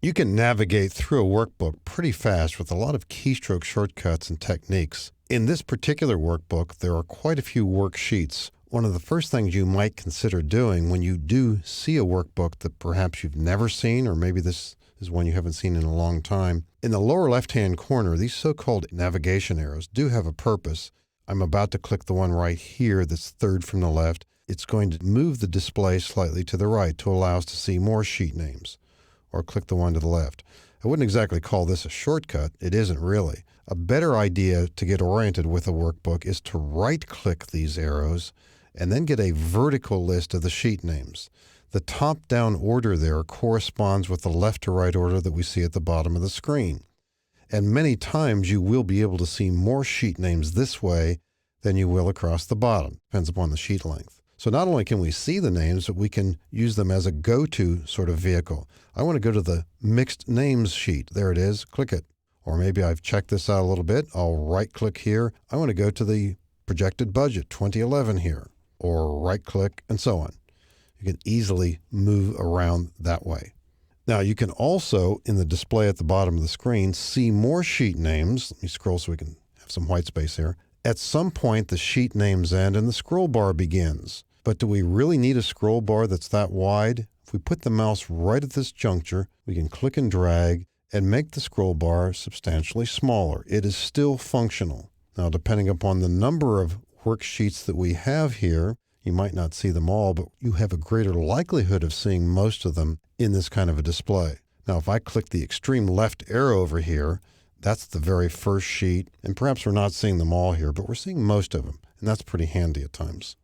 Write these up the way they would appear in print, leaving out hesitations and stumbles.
You can navigate through a workbook pretty fast with a lot of keystroke shortcuts and techniques. In this particular workbook, there are quite a few worksheets. One of the first things you might consider doing when you do see a workbook that perhaps you've never seen, or maybe this is one you haven't seen in a long time, in the lower left-hand corner, these so-called navigation arrows do have a purpose. I'm about to click the one right here that's third from the left. It's going to move the display slightly to the right to allow us to see more sheet names. Or click the one to the left. I wouldn't exactly call this a shortcut. It isn't really. A better idea to get oriented with a workbook is to right-click these arrows and then get a vertical list of the sheet names. The top-down order there corresponds with the left-to-right order that we see at the bottom of the screen. And many times you will be able to see more sheet names this way than you will across the bottom. Depends upon the sheet length. So not only can we see the names, but we can use them as a go-to sort of vehicle. I want to go to the mixed names sheet. There it is. Click it. Or maybe I've checked this out a little bit. I'll right-click here. I want to go to the projected budget 2011 here. Or right-click and so on. You can easily move around that way. Now you can also, in the display at the bottom of the screen, see more sheet names. Let me scroll so we can have some white space here. At some point, the sheet names end and the scroll bar begins. But do we really need a scroll bar that's that wide? If we put the mouse right at this juncture, we can click and drag and make the scroll bar substantially smaller. It is still functional. Now, depending upon the number of worksheets that we have here, you might not see them all, but you have a greater likelihood of seeing most of them in this kind of a display. Now, if I click the extreme left arrow over here, that's the very first sheet, and perhaps we're not seeing them all here, but we're seeing most of them, and that's pretty handy at times.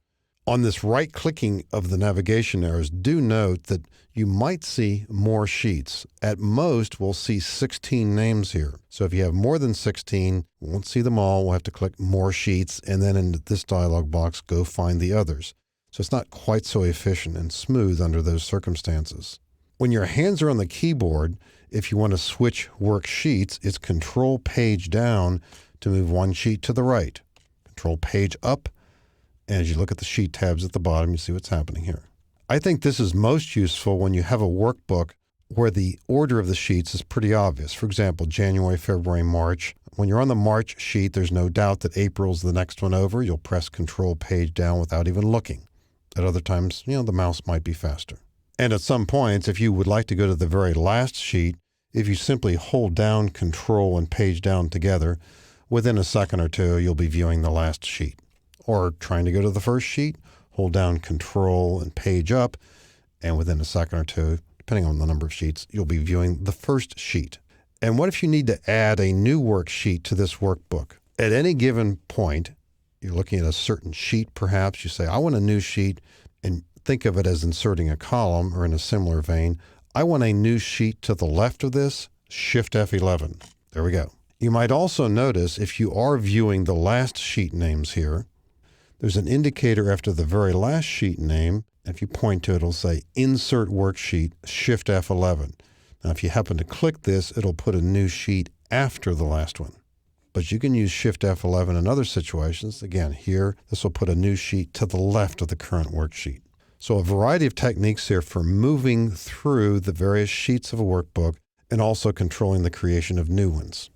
On this right-clicking of the navigation arrows, do note that you might see more sheets. At most, we'll see 16 names here. So if you have more than 16, we won't see them all. We'll have to click more sheets, and then in this dialog box, go find the others. So it's not quite so efficient and smooth under those circumstances. When your hands are on the keyboard, if you want to switch worksheets, it's Control Page down to move one sheet to the right. Control Page up, and as you look at the sheet tabs at the bottom, you see what's happening here. I think this is most useful when you have a workbook where the order of the sheets is pretty obvious. For example, January, February, March. When you're on the March sheet, there's no doubt that April's the next one over. You'll press Control Page down without even looking. At other times, the mouse might be faster. And at some points, if you would like to go to the very last sheet, if you simply hold down Control and Page down together, within a second or two, you'll be viewing the last sheet. Or trying to go to the first sheet, hold down Control and Page up, and within a second or two, depending on the number of sheets, you'll be viewing the first sheet. And what if you need to add a new worksheet to this workbook? At any given point, you're looking at a certain sheet perhaps, you say, I want a new sheet, and think of it as inserting a column, or in a similar vein, I want a new sheet to the left of this, Shift F11. There we go. You might also notice if you are viewing the last sheet names here, there's an indicator after the very last sheet name. If you point to it, it'll say Insert Worksheet, Shift F11. Now, if you happen to click this, it'll put a new sheet after the last one. But you can use Shift F11 in other situations. Again, here, this will put a new sheet to the left of the current worksheet. So a variety of techniques here for moving through the various sheets of a workbook and also controlling the creation of new ones.